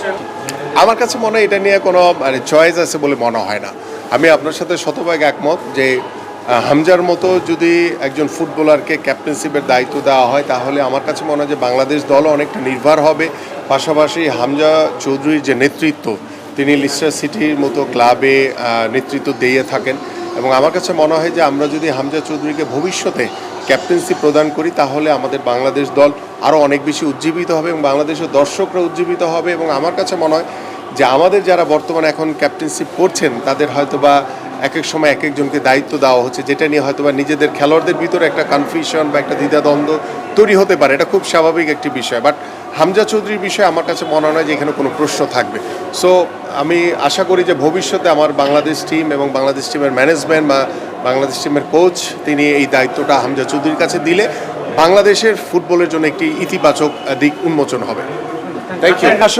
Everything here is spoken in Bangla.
করছেন? আমার কাছে মনে হয় এটা নিয়ে কোনো চয়েস আছে বলে মনে হয় না। আমি আপনার সাথে শতভাগ একমত যে হামজার মতো যদি একজন ফুটবলারকে ক্যাপ্টেনশিপের দায়িত্ব দেওয়া হয় তাহলে আমার কাছে মনে হয় যে বাংলাদেশ দলও অনেকটা নির্ভর হবে। পাশাপাশি হামজা চৌধুরীর যে নেতৃত্ব, তিনি লিস্টার সিটির মতো ক্লাবে নেতৃত্ব দিয়ে থাকেন এবং আমার কাছে মনে হয় যে আমরা যদি হামজা চৌধুরীকে ভবিষ্যতে ক্যাপ্টেন্সি প্রদান করি তাহলে আমাদের বাংলাদেশ দল আরও অনেক বেশি উজ্জীবিত হবে এবং বাংলাদেশের দর্শকরা উজ্জীবিত হবে এবং আমার কাছে মনে হয় যে আমাদের যারা বর্তমানে এখন ক্যাপ্টেন্সিপ করছেন তাদের হয়তোবা এক এক সময় এক একজনকে দায়িত্ব দেওয়া হচ্ছে, যেটা নিয়ে হয়তোবা নিজেদের খেলোয়াড়দের ভিতরে একটা কনফিউশন বা একটা দ্বিধাদ্বন্দ্ব তৈরি হতে পারে। এটা খুব স্বাভাবিক একটি বিষয়, বাট হামজা চৌধুরীর বিষয়ে আমার কাছে মনে হয় যে এখানে কোনো প্রশ্ন থাকবে। সো আমি আশা করি যে ভবিষ্যতে আমার বাংলাদেশ টিম এবং বাংলাদেশ টিমের ম্যানেজমেন্ট বা বাংলাদেশ টিমের কোচ তিনি এই দায়িত্বটা হামজা চৌধুরীর কাছে দিলে বাংলাদেশের ফুটবলের জন্য একটি ইতিবাচক দিক উন্মোচন হবে। Thank you.